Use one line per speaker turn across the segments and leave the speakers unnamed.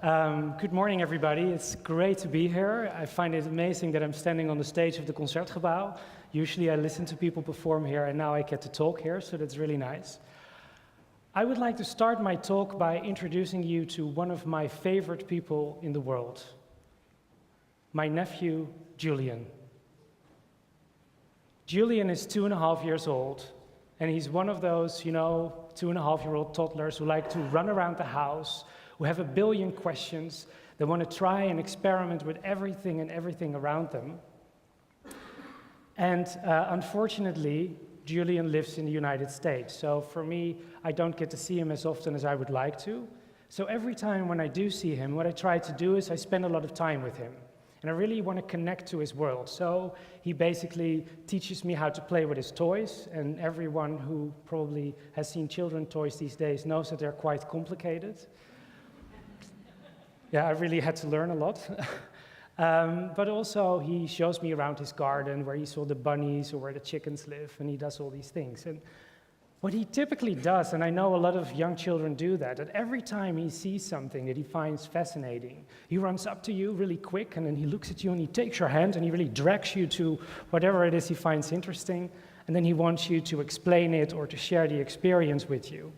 Good morning, everybody. It's great to be here. I find it amazing that I'm standing on the stage of the Concertgebouw. Usually I listen to people perform here, and now I get to talk here, so that's really nice. I would like to start my talk by introducing you to one of my favorite people in the world, my nephew, Julian. Julian is 2.5 years old, and he's one of those, 2.5-year-old toddlers who like to run around the house, who have 1 billion questions, that want to try and experiment with everything and everything around them. And unfortunately, Julian lives in the United States. So for me, I don't get to see him as often as I would like to. So every time when I do see him, what I try to do is I spend a lot of time with him. And I really want to connect to his world. So he basically teaches me how to play with his toys. And everyone who probably has seen children's toys these days knows that they're quite complicated. Yeah, I really had to learn a lot. But also he shows me around his garden where he saw the bunnies or where the chickens live, and he does all these things. And what he typically does, and I know a lot of young children do that every time he sees something that he finds fascinating, he runs up to you really quick, and then he looks at you and he takes your hand and he really drags you to whatever it is he finds interesting, and then he wants you to explain it or to share the experience with you.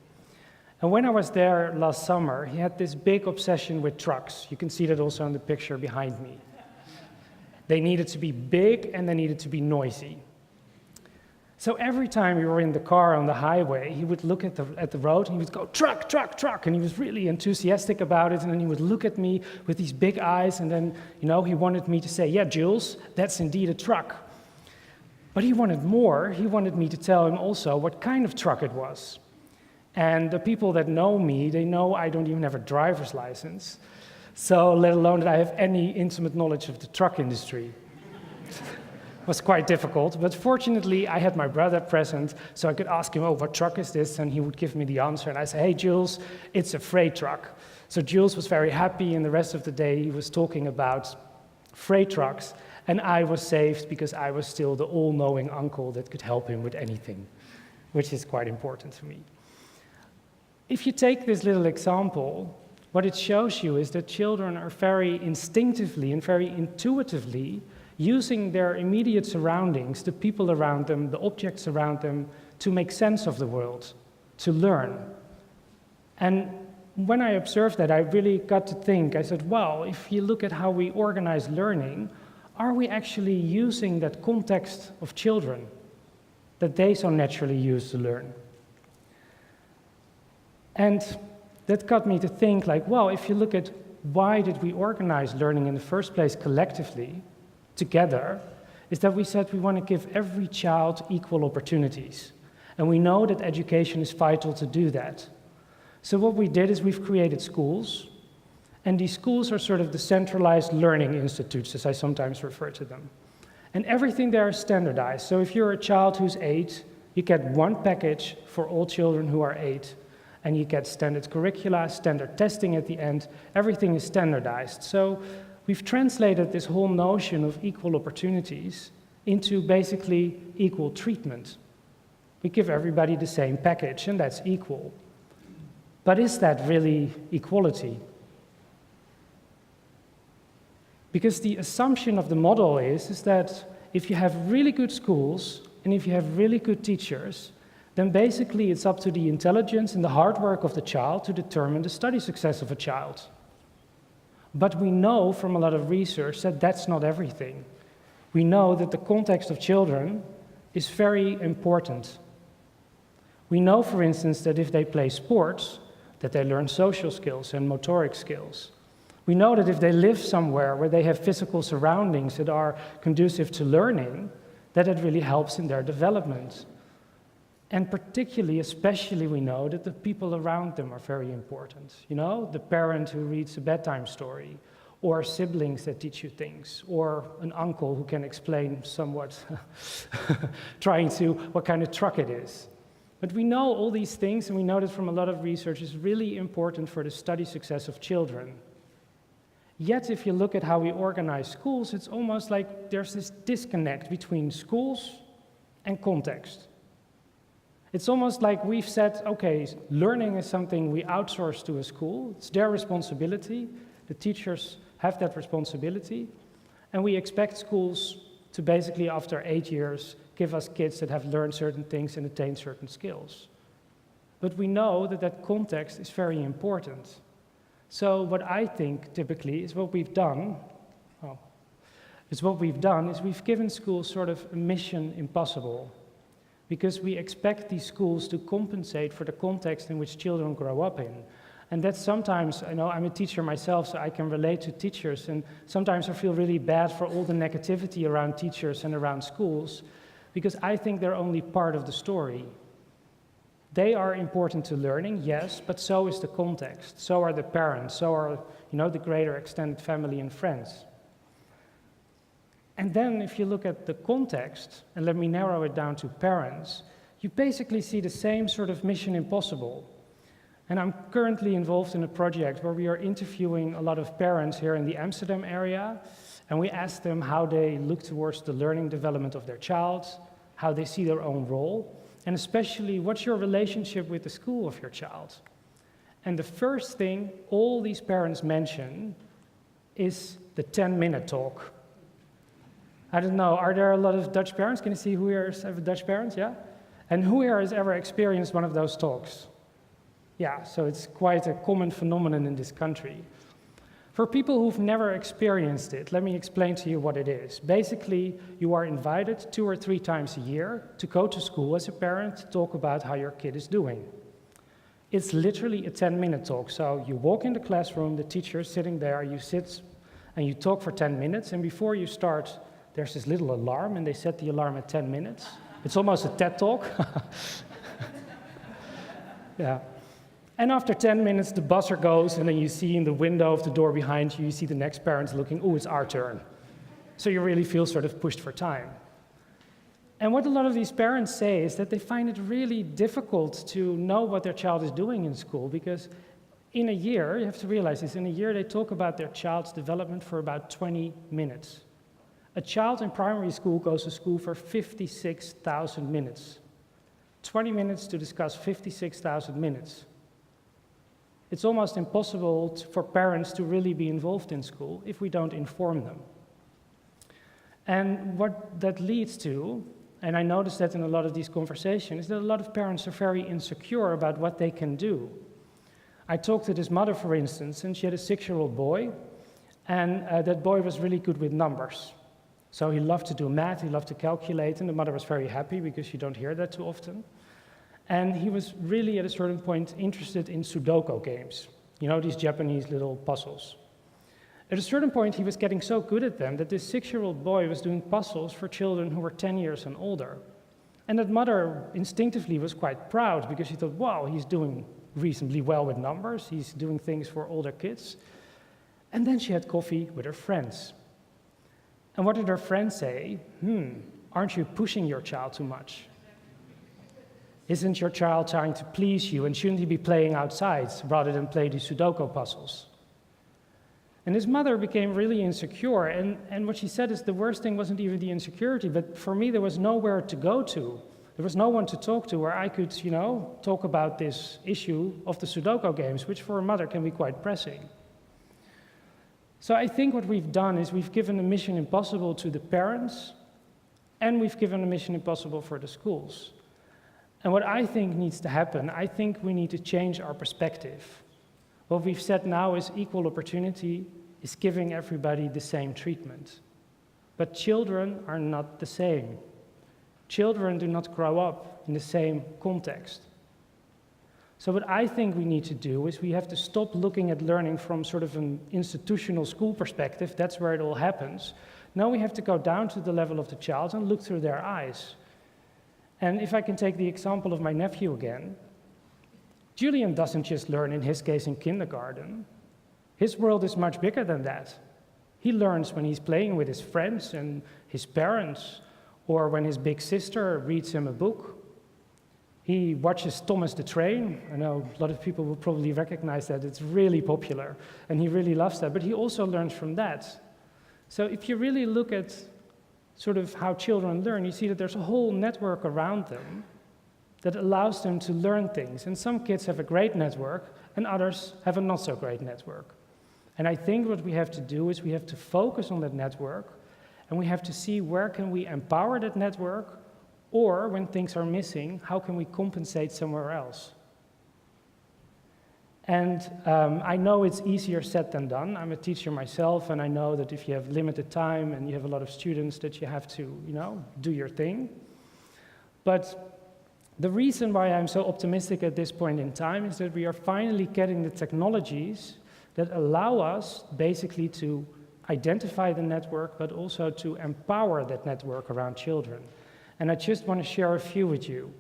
And when I was there last summer, he had this big obsession with trucks. You can see that also in the picture behind me. They needed to be big and they needed to be noisy. So every time we were in the car on the highway, he would look at the road and he would go, truck, truck, truck, and he was really enthusiastic about it, and then he would look at me with these big eyes, and then, he wanted me to say, yeah, Jules, that's indeed a truck. But he wanted more. He wanted me to tell him also what kind of truck it was. And the people that know me, they know I don't even have a driver's license, so let alone that I have any intimate knowledge of the truck industry. It was quite difficult, but fortunately I had my brother present, so I could ask him, what truck is this? And he would give me the answer, and I say, hey, Jules, it's a freight truck. So Jules was very happy, and the rest of the day he was talking about freight trucks, and I was saved because I was still the all-knowing uncle that could help him with anything, which is quite important to me. If you take this little example, what it shows you is that children are very instinctively and very intuitively using their immediate surroundings, the people around them, the objects around them, to make sense of the world, to learn. And when I observed that, I really got to think, I said, well, if you look at how we organize learning, are we actually using that context of children that they so naturally use to learn? And that got me to think, if you look at why did we organize learning in the first place collectively, together, is that we said we want to give every child equal opportunities. And we know that education is vital to do that. So what we did is we've created schools, and these schools are sort of the centralized learning institutes, as I sometimes refer to them. And everything there is standardized. So if you're a child who's 8, you get one package for all children who are 8. And you get standard curricula, standard testing at the end. Everything is standardized. So we've translated this whole notion of equal opportunities into basically equal treatment. We give everybody the same package, and that's equal. But is that really equality? Because the assumption of the model is that if you have really good schools and if you have really good teachers, then basically it's up to the intelligence and the hard work of the child to determine the study success of a child. But we know from a lot of research that that's not everything. We know that the context of children is very important. We know, for instance, that if they play sports, that they learn social skills and motoric skills. We know that if they live somewhere where they have physical surroundings that are conducive to learning, that it really helps in their development. And particularly, especially, we know that the people around them are very important. The parent who reads a bedtime story, or siblings that teach you things, or an uncle who can explain somewhat, what kind of truck it is. But we know all these things, and we know that from a lot of research is really important for the study success of children. Yet, if you look at how we organize schools, it's almost like there's this disconnect between schools and context. It's almost like we've said, okay, learning is something we outsource to a school. It's their responsibility. The teachers have that responsibility, and we expect schools to basically, after 8 years, give us kids that have learned certain things and attained certain skills. But we know that that context is very important. So what I think typically is what we've done, is we've given schools sort of a mission impossible, because we expect these schools to compensate for the context in which children grow up in. And that's sometimes, I know I'm a teacher myself, so I can relate to teachers, and sometimes I feel really bad for all the negativity around teachers and around schools, because I think they're only part of the story. They are important to learning, yes, but so is the context, so are the parents, so are, the greater extended family and friends. And then if you look at the context, and let me narrow it down to parents, you basically see the same sort of mission impossible. And I'm currently involved in a project where we are interviewing a lot of parents here in the Amsterdam area, and we ask them how they look towards the learning development of their child, how they see their own role, and especially what's your relationship with the school of your child. And the first thing all these parents mention is the 10-minute talk. I don't know, are there a lot of Dutch parents? Can you see who here have Dutch parents, yeah? And who here has ever experienced one of those talks? Yeah, so it's quite a common phenomenon in this country. For people who've never experienced it, let me explain to you what it is. Basically, you are invited 2 or 3 times a year to go to school as a parent to talk about how your kid is doing. It's literally a 10-minute talk. So you walk in the classroom, the teacher is sitting there, you sit and you talk for 10 minutes, and before you start, there's this little alarm, and they set the alarm at 10 minutes. It's almost a TED talk. Yeah. And after 10 minutes, the buzzer goes, and then you see in the window of the door behind you, you see the next parents looking, oh, it's our turn. So you really feel sort of pushed for time. And what a lot of these parents say is that they find it really difficult to know what their child is doing in school, because in a year, you have to realize this, in a year they talk about their child's development for about 20 minutes. A child in primary school goes to school for 56,000 minutes. 20 minutes to discuss 56,000 minutes. It's almost impossible for parents to really be involved in school if we don't inform them. And what that leads to, and I noticed that in a lot of these conversations, is that a lot of parents are very insecure about what they can do. I talked to this mother, for instance, and she had a 6-year-old boy, and that boy was really good with numbers. So he loved to do math, he loved to calculate, and the mother was very happy because you don't hear that too often. And he was really, at a certain point, interested in Sudoku games. You know, these Japanese little puzzles. At a certain point, he was getting so good at them that this 6-year-old boy was doing puzzles for children who were 10 years and older. And that mother instinctively was quite proud, because she thought, wow, he's doing reasonably well with numbers, he's doing things for older kids. And then she had coffee with her friends. And what did her friends say? Aren't you pushing your child too much? Isn't your child trying to please you, and shouldn't he be playing outside rather than play the Sudoku puzzles? And his mother became really insecure, and what she said is the worst thing wasn't even the insecurity, but for me there was nowhere to go to. There was no one to talk to where I could, talk about this issue of the Sudoku games, which for a mother can be quite pressing. So I think what we've done is we've given a mission impossible to the parents, and we've given a mission impossible for the schools. And what I think needs to happen, I think we need to change our perspective. What we've said now is equal opportunity is giving everybody the same treatment. But children are not the same. Children do not grow up in the same context. So what I think we need to do is we have to stop looking at learning from sort of an institutional school perspective. That's where it all happens. Now we have to go down to the level of the child and look through their eyes. And if I can take the example of my nephew again, Julian doesn't just learn, in his case, in kindergarten. His world is much bigger than that. He learns when he's playing with his friends and his parents, or when his big sister reads him a book. He watches Thomas the Train. I know a lot of people will probably recognize that. It's really popular, and he really loves that. But he also learns from that. So if you really look at sort of how children learn, you see that there's a whole network around them that allows them to learn things. And some kids have a great network, and others have a not so great network. And I think what we have to do is we have to focus on that network, and we have to see where can we empower that network, or when things are missing, how can we compensate somewhere else? And I know it's easier said than done. I'm a teacher myself, and I know that if you have limited time and you have a lot of students, that you have to, do your thing. But the reason why I'm so optimistic at this point in time is that we are finally getting the technologies that allow us basically to identify the network, but also to empower that network around children. And I just want to share a few with you.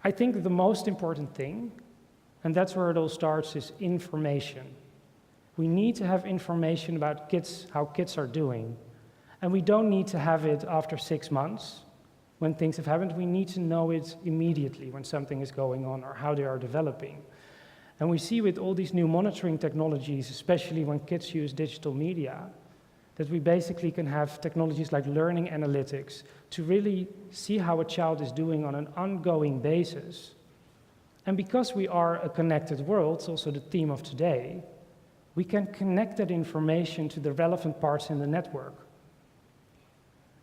I think the most important thing, and that's where it all starts, is information. We need to have information about kids, how kids are doing. And we don't need to have it after 6 months when things have happened. We need to know it immediately when something is going on or how they are developing. And we see with all these new monitoring technologies, especially when kids use digital media, that we basically can have technologies like learning analytics to really see how a child is doing on an ongoing basis. And because we are a connected world, it's also the theme of today, we can connect that information to the relevant parts in the network.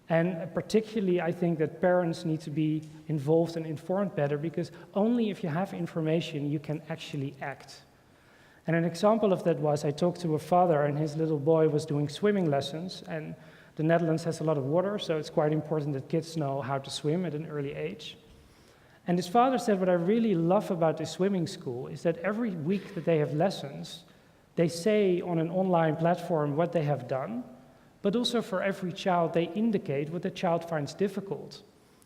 And particularly, I think that parents need to be involved and informed better, because only if you have information, you can actually act. And an example of that was, I talked to a father, and his little boy was doing swimming lessons, and the Netherlands has a lot of water, so it's quite important that kids know how to swim at an early age. And his father said, what I really love about this swimming school is that every week that they have lessons, they say on an online platform what they have done, but also for every child, they indicate what the child finds difficult.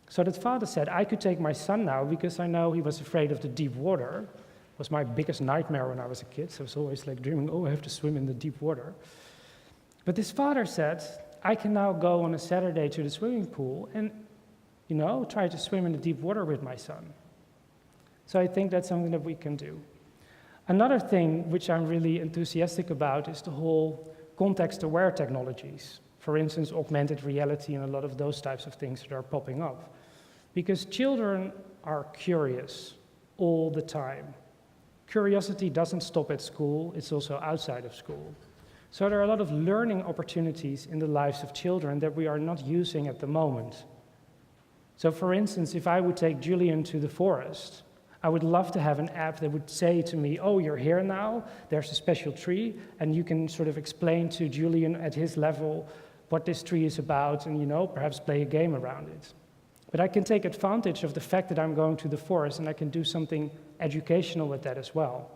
So that father said, I could take my son now because I know he was afraid of the deep water. It was my biggest nightmare when I was a kid, so I was always like dreaming, oh, I have to swim in the deep water. But this father said, I can now go on a Saturday to the swimming pool and try to swim in the deep water with my son. So I think that's something that we can do. Another thing which I'm really enthusiastic about is the whole context-aware technologies. For instance, augmented reality and a lot of those types of things that are popping up. Because children are curious all the time. Curiosity doesn't stop at school, it's also outside of school. So there are a lot of learning opportunities in the lives of children that we are not using at the moment. So for instance, if I would take Julian to the forest, I would love to have an app that would say to me, oh, you're here now, there's a special tree, and you can sort of explain to Julian at his level what this tree is about and, perhaps play a game around it. But I can take advantage of the fact that I'm going to the forest and I can do something educational with that as well.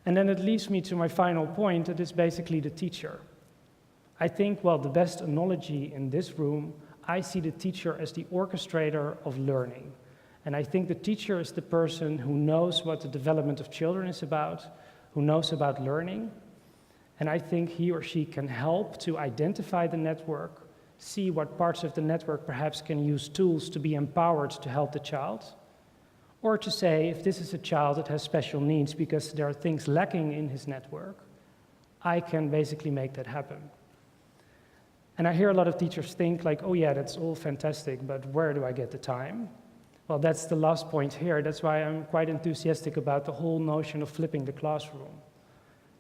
And then it leads me to my final point, that is basically the teacher. I think, the best analogy in this room, I see the teacher as the orchestrator of learning. And I think the teacher is the person who knows what the development of children is about, who knows about learning. And I think he or she can help to identify the network, see what parts of the network perhaps can use tools to be empowered to help the child, or to say, if this is a child that has special needs because there are things lacking in his network, I can basically make that happen. And I hear a lot of teachers think like, oh yeah, that's all fantastic, but where do I get the time? Well, that's the last point here. That's why I'm quite enthusiastic about the whole notion of flipping the classroom.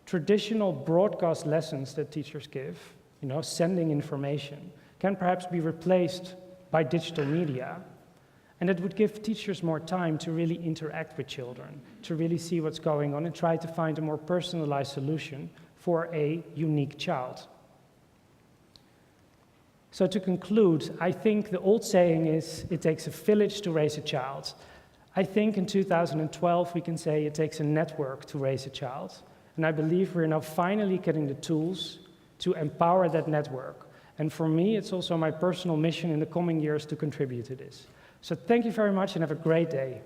Traditional broadcast lessons that teachers give, sending information, can perhaps be replaced by digital media. And it would give teachers more time to really interact with children, to really see what's going on and try to find a more personalized solution for a unique child. So to conclude, I think the old saying is, it takes a village to raise a child. I think in 2012 we can say it takes a network to raise a child. And I believe we're now finally getting the tools to empower that network. And for me, it's also my personal mission in the coming years to contribute to this. So thank you very much and have a great day.